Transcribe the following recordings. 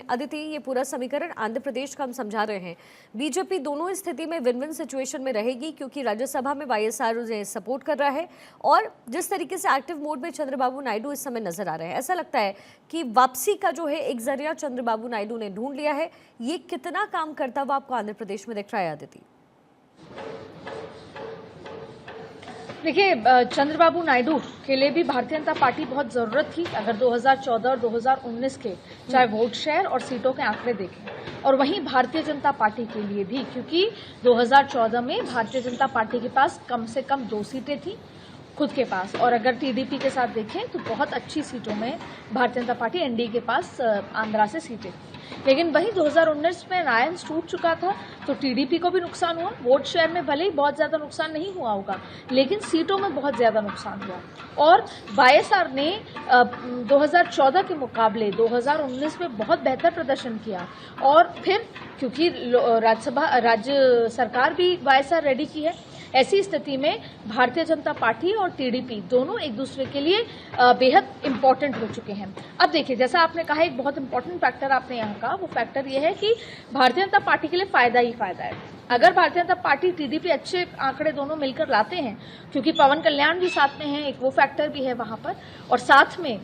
अदिति, ये पूरा समीकरण आंध्र प्रदेश का हम समझा रहे हैं। बीजेपी दोनों स्थिति में विन विन सिचुएशन में रहेगी क्योंकि राज्यसभा में वाईएसआर उन्हें सपोर्ट कर रहा है और जिस तरीके से एक्टिव मोड में चंद्रबाबू नायडू इस समय नजर आ रहे हैं, ऐसा लगता है कि वापसी का जो है एक जरिया चंद्रबाबू नायडू ने ढूंढ लिया है। ये कितना काम करता हुआ आपको आंध्र प्रदेश में दिख रहा है अदिति? देखिए, चंद्रबाबू नायडू के लिए भी भारतीय जनता पार्टी बहुत जरूरत थी। अगर 2014 और 2019 के चाहे वोट शेयर और सीटों के आंकड़े देखें, और वहीं भारतीय जनता पार्टी के लिए भी, क्योंकि 2014 में भारतीय जनता पार्टी के पास कम से कम 2 सीटें थी खुद के पास, और अगर टीडीपी के साथ देखें तो बहुत अच्छी सीटों में भारतीय जनता पार्टी एनडीए के पास आंध्रा से सीटें। लेकिन वहीं 2019 में अलायंस टूट चुका था तो टीडीपी को भी नुकसान हुआ। वोट शेयर में भले ही बहुत ज्यादा नुकसान नहीं हुआ होगा, लेकिन सीटों में बहुत ज्यादा नुकसान हुआ। और वाईएसआर ने 2014 के मुकाबले 2019 में बहुत बेहतर प्रदर्शन किया, और फिर क्योंकि राज्य सरकार भी वाईएसआर रेडी की है, ऐसी स्थिति में भारतीय जनता पार्टी और टीडीपी दोनों एक दूसरे के लिए बेहद इंपॉर्टेंट हो चुके हैं। अब देखिए, जैसा आपने कहा, एक बहुत इंपॉर्टेंट फैक्टर आपने यहाँ कहा, वो फैक्टर ये है कि भारतीय जनता पार्टी के लिए फायदा ही फायदा है अगर भारतीय जनता पार्टी टीडीपी अच्छे आंकड़े दोनों मिलकर लाते हैं, क्योंकि पवन कल्याण भी साथ में है, एक वो फैक्टर भी है वहां पर, और साथ में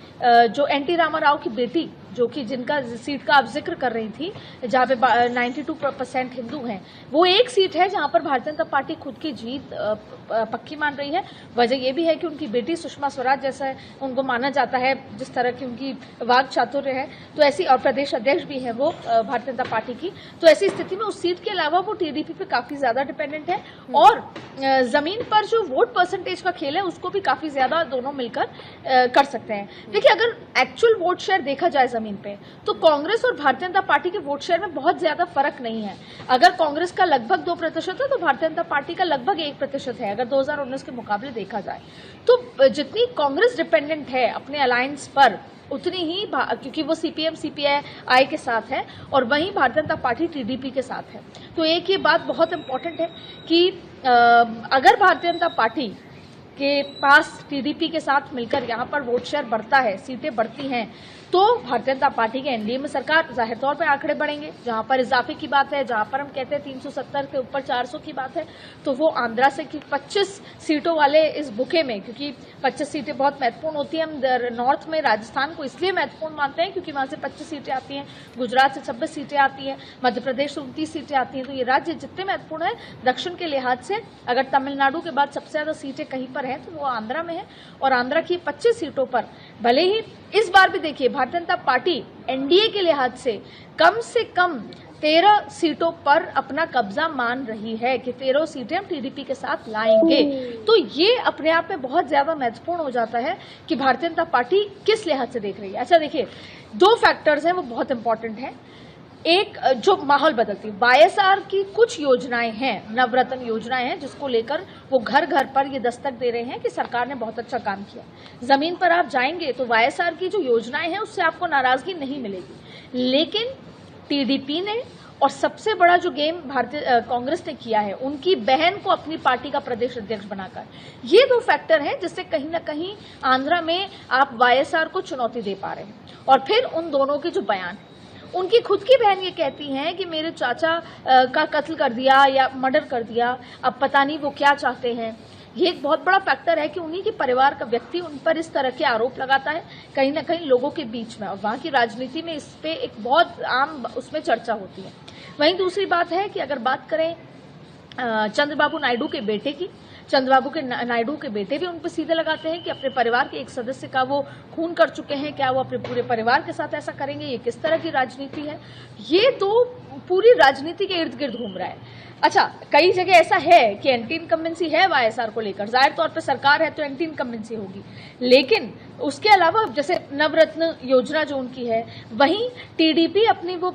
जो एनटी रामाराव की बेटी, जो कि जिनका सीट का आप जिक्र कर रही थी, जहां पे 92% हिंदू हैं, वो एक सीट है जहां पर भारतीय जनता पार्टी खुद की जीत पक्की मान रही है। वजह यह भी है कि उनकी बेटी सुषमा स्वराज जैसा उनको माना जाता है, जिस तरह की उनकी वाक चातुर्य है, तो ऐसी, और प्रदेश अध्यक्ष भी है वो भारतीय जनता पार्टी की, तो ऐसी स्थिति में उस सीट के अलावा वो टीडीपी पे काफी ज्यादा डिपेंडेंट है, और जमीन पर जो वोट परसेंटेज का खेल है उसको भी काफी ज्यादा दोनों मिलकर कर सकते हैं। देखिए, अगर एक्चुअल वोट शेयर देखा जाए जमीन पे, तो कांग्रेस और भारतीय जनता पार्टी के वोट शेयर में बहुत ज्यादा फर्क नहीं है। अगर कांग्रेस का लगभग 2% है तो भारतीय जनता पार्टी का लगभग 1% है, अगर 2019 के मुकाबले देखा जाए तो। जितनी कांग्रेस डिपेंडेंट है अपने अलायंस पर, उतनी ही, क्योंकि वो सीपीएम सीपीआई के साथ है, और वहीं भारतीय जनता पार्टी टीडीपी के साथ है, तो एक ये बात बहुत इंपॉर्टेंट है कि अगर भारतीय जनता पार्टी के पास टीडीपी के साथ मिलकर यहाँ पर वोट शेयर बढ़ता है, सीटें बढ़ती हैं, तो भारतीय जनता पार्टी के एनडीए में सरकार जाहिर तौर पर आंकड़े बढ़ेंगे। जहां पर इजाफे की बात है, जहां पर हम कहते हैं 370 के ऊपर 400 की बात है, तो वो आंध्रा से की 25 सीटों वाले इस बुके में, क्योंकि 25 सीटें बहुत महत्वपूर्ण होती हैं, हम नॉर्थ में राजस्थान को इसलिए महत्वपूर्ण मानते हैं क्योंकि वहां से 25 सीटें आती हैं, गुजरात से 26 सीटें आती हैं, मध्य प्रदेश से 29 सीटें आती हैं, तो ये राज्य जितने महत्वपूर्ण है दक्षिण के लिहाज से, अगर तमिलनाडु के बाद सबसे ज्यादा सीटें कहीं पर है तो वो आंध्रा में है, और आंध्रा की 25 सीटों पर भले ही इस बार भी देखिए भारतीय जनता पार्टी एनडीए के लिहाज से कम 13 सीटों पर अपना कब्जा मान रही है कि 13 सीटें हम टीडीपी के साथ लाएंगे, तो ये अपने आप में बहुत ज्यादा महत्वपूर्ण हो जाता है कि भारतीय जनता पार्टी किस लिहाज से देख रही है। अच्छा देखिए, 2 फैक्टर्स हैं वो बहुत इंपॉर्टेंट हैं। एक, जो माहौल बदलती है, वाईएसआर की कुछ योजनाएं हैं, नवरत्न योजनाएं हैं, जिसको लेकर वो घर घर पर ये दस्तक दे रहे हैं कि सरकार ने बहुत अच्छा काम किया। जमीन पर आप जाएंगे तो वाईएसआर की जो योजनाएं हैं उससे आपको नाराजगी नहीं मिलेगी, लेकिन टीडीपी ने, और सबसे बड़ा जो गेम भारतीय कांग्रेस ने किया है, उनकी बहन को अपनी पार्टी का प्रदेश अध्यक्ष बनाकर, ये 2 फैक्टर हैं जिससे कहीं ना कहीं आंध्रा में आप वाईएसआर को चुनौती दे पा रहे हैं। और फिर उन दोनों के जो बयान है, उनकी खुद की बहन ये कहती हैं कि मेरे चाचा का कत्ल कर दिया या मर्डर कर दिया, अब पता नहीं वो क्या चाहते हैं। ये एक बहुत बड़ा फैक्टर है कि उन्हीं के परिवार का व्यक्ति उन पर इस तरह के आरोप लगाता है कहीं ना कहीं लोगों के बीच में, और वहाँ की राजनीति में इस पे एक बहुत आम उसमें चर्चा होती है। वहीं दूसरी बात है कि अगर बात करें चंद्रबाबू नायडू के बेटे की, चंद्रबाबू के नायडू के बेटे भी उन पर सीधे लगाते हैं कि अपने परिवार के एक सदस्य का वो खून कर चुके हैं, क्या वो अपने पूरे परिवार के साथ ऐसा करेंगे? ये किस तरह की राजनीति है? ये तो पूरी राजनीति के इर्द गिर्द घूम रहा है। अच्छा, कई जगह ऐसा है कि एंटी इनकम्बेंसी है वाईएसआर को लेकर, जाहिर तौर पर सरकार है तो एंटी इनकम्बेंसी होगी, लेकिन उसके अलावा जैसे नवरत्न योजना जो उनकी है, वहीं टीडीपी अपनी वो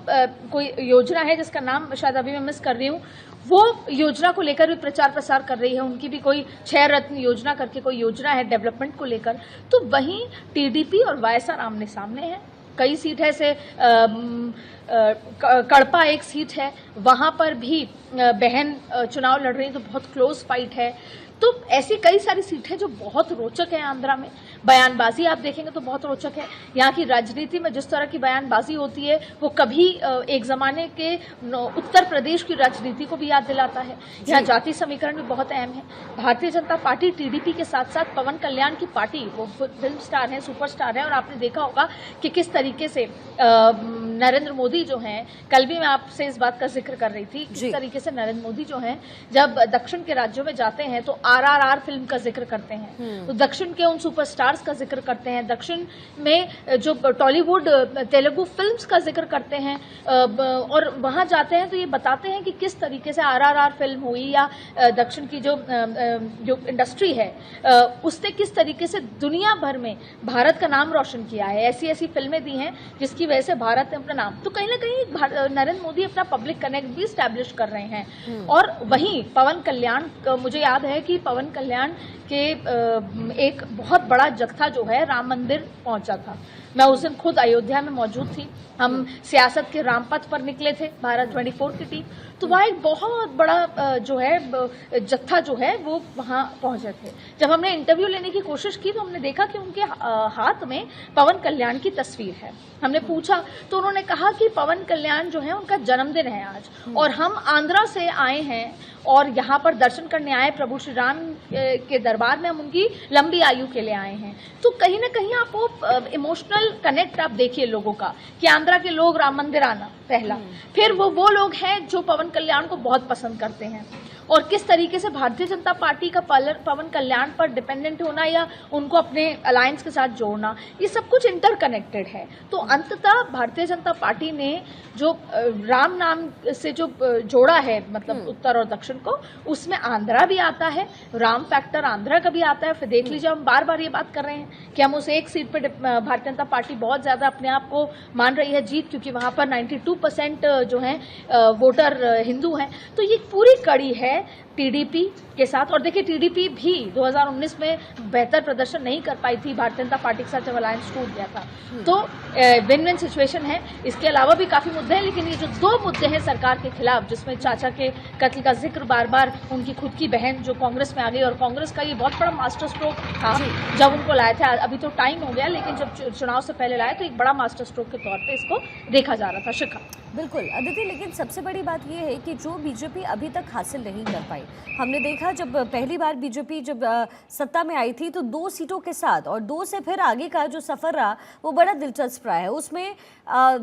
कोई योजना है जिसका नाम शायद अभी मैं मिस कर रही हूँ, वो योजना को लेकर भी प्रचार प्रसार कर रही है। उनकी भी कोई 6 रत्न योजना करके कोई योजना है डेवलपमेंट को लेकर, तो वहीं टीडीपी और वाईएसआर आमने सामने है। कई सीट है से कड़पा एक सीट है, वहां पर भी बहन चुनाव लड़ रही है, तो बहुत क्लोज फाइट है। तो ऐसी कई सारी सीटें जो बहुत रोचक है आंध्रा में। बयानबाजी आप देखेंगे तो बहुत रोचक है। यहाँ की राजनीति में जिस तरह की बयानबाजी होती है वो कभी एक जमाने के उत्तर प्रदेश की राजनीति को भी याद दिलाता है। यहाँ जाति समीकरण भी बहुत अहम है। भारतीय जनता पार्टी टीडीपी के साथ साथ पवन कल्याण की पार्टी, वो फिल्म स्टार है, सुपरस्टार है, और आपने देखा होगा कि किस तरीके से नरेंद्र मोदी जो हैं, कल भी मैं आपसे इस बात का जिक्र कर रही थी, किस तरीके से नरेंद्र मोदी जो हैं जब दक्षिण के राज्यों में जाते हैं तो आरआरआर फिल्म का जिक्र करते हैं, तो दक्षिण के उन सुपरस्टार्स का जिक्र करते हैं, दक्षिण में जो टॉलीवुड तेलुगु फिल्म्स का जिक्र करते हैं, और वहां जाते हैं तो ये बताते हैं कि किस तरीके से आरआरआर फिल्म हुई या दक्षिण की जो इंडस्ट्री है उसने किस तरीके से दुनिया भर में भारत का नाम रोशन किया है। ऐसी ऐसी फिल्में दी हैं जिसकी वजह से भारत ने अपना नाम, तो कहीं ना कहीं नरेंद्र मोदी अपना पब्लिक कनेक्ट भी स्टैब्लिश कर रहे हैं। और वहीं पवन कल्याण, मुझे याद है कि पवन कल्याण के एक बहुत बड़ा जत्था जो है राम मंदिर पहुंचा था। मैं उस दिन खुद अयोध्या में मौजूद थी। हम सियासत के रामपथ पर निकले थे, भारत 24 की टीम, तो वहाँ एक बहुत बड़ा जो है जत्था जो है वो वहाँ पहुंचे थे। जब हमने इंटरव्यू लेने की कोशिश की तो हमने देखा कि उनके हाथ में पवन कल्याण की तस्वीर है। हमने पूछा तो उन्होंने कहा कि पवन कल्याण जो है उनका जन्मदिन है आज, और हम आंध्रा से आए हैं और यहाँ पर दर्शन करने आए प्रभु श्री राम के दरबार में, हम उनकी लंबी आयु के लिए आए हैं। तो कहीं ना कहीं आप वो इमोशनल कनेक्ट आप देखिए लोगों का, कि आंध्रा के लोग राम मंदिर आना पहला, फिर वो लोग हैं जो पवन कल्याण को बहुत पसंद करते हैं, और किस तरीके से भारतीय जनता पार्टी का पवन कल्याण पर डिपेंडेंट होना या उनको अपने अलायंस के साथ जोड़ना, ये सब कुछ इंटरकनेक्टेड है। तो अंततः भारतीय जनता पार्टी ने जो राम नाम से जो जोड़ा है, मतलब उत्तर और दक्षिण को, उसमें आंध्रा भी आता है, राम फैक्टर आंध्रा का भी आता है। फिर देख लीजिए, हम बार बार ये बात कर रहे हैं कि हम उस एक सीट पे भारतीय जनता पार्टी बहुत ज्यादा अपने आप को मान रही है जीत, क्योंकि वहां पर 92% जो है वोटर हिंदू हैं। तो ये पूरी कड़ी है टीडीपी के साथ। और देखिए, टीडीपी भी 2019 में बेहतर प्रदर्शन नहीं कर पाई थी भारतीय जनता पार्टी के साथ जब अलायंस टूट गया था। तो विन विन सिचुएशन है। इसके अलावा भी काफी मुद्दे हैं, लेकिन ये जो दो मुद्दे हैं सरकार के खिलाफ, जिसमें चाचा के कत्ल का जिक्र बार बार, उनकी खुद की बहन जो कांग्रेस में आ गई, और कांग्रेस का ये बहुत बड़ा मास्टर स्ट्रोक था जब उनको लाया था। अभी तो टाइम हो गया, लेकिन जब चुनाव से पहले लाया तो एक बड़ा मास्टर स्ट्रोक के तौर पर इसको देखा जा रहा था। शिखा, बिल्कुल अदिति, लेकिन सबसे बड़ी बात यह है कि जो बीजेपी अभी तक हासिल नहीं कर पाई, हमने देखा जब पहली बार बीजेपी जब सत्ता में आई थी तो 2 सीटों के साथ, और 2 से फिर आगे का जो सफ़र रहा वो बड़ा दिलचस्प रहा है। उसमें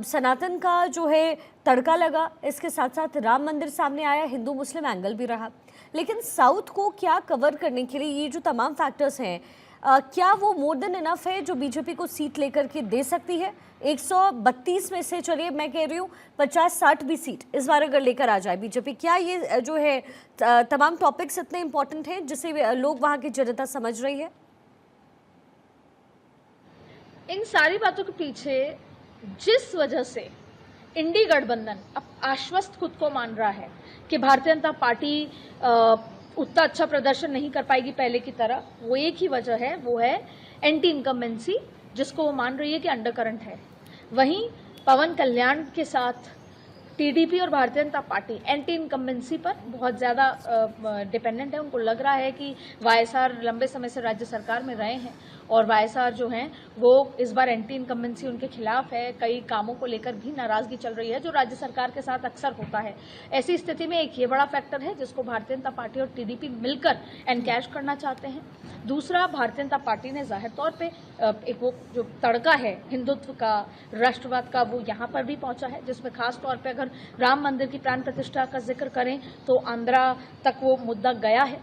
सनातन का जो है तड़का लगा, इसके साथ साथ राम मंदिर सामने आया, हिंदू मुस्लिम एंगल भी रहा। लेकिन साउथ को क्या कवर करने के लिए ये जो तमाम फैक्टर्स हैं, क्या वो मोर देन इनफ है जो बीजेपी को सीट लेकर के दे सकती है? 132 में से, चलिए मैं कह रही हूँ 50-60 भी सीट इस बार अगर लेकर आ जाए बीजेपी, क्या ये जो है तमाम टॉपिक्स इतने इंपॉर्टेंट हैं जिसे लोग वहाँ की जनता समझ रही है? इन सारी बातों के पीछे जिस वजह से इंडी गठबंधन अब आश्वस्त खुद को मान रहा है कि भारतीय जनता पार्टी उतना अच्छा प्रदर्शन नहीं कर पाएगी पहले की तरह, वो एक ही वजह है, वो है एंटी इनकम्बेंसी, जिसको वो मान रही है कि अंडर करंट है। वहीं पवन कल्याण के साथ टीडीपी और Bharatiya Janata party anti incumbency पर बहुत ज़्यादा डिपेंडेंट है। उनको लग रहा है कि वाईएसआर लंबे समय से राज्य सरकार में रहे हैं, और वाईएसआर जो हैं वो इस बार एंटी इनकम्बेंसी उनके खिलाफ है। कई कामों को लेकर भी नाराजगी चल रही है, जो राज्य सरकार के साथ अक्सर होता है। ऐसी स्थिति में एक ये बड़ा फैक्टर है जिसको भारतीय जनता पार्टी और टीडीपी मिलकर एनकैश करना चाहते हैं। दूसरा, भारतीय जनता पार्टी ने जाहिर तौर पे एक वो जो तड़का है हिंदुत्व का, राष्ट्रवाद का, वो यहाँ पर भी पहुंचा है, जिसमें खास तौर पे अगर राम मंदिर की प्राण प्रतिष्ठा का जिक्र करें तो आंध्रा तक वो मुद्दा गया है।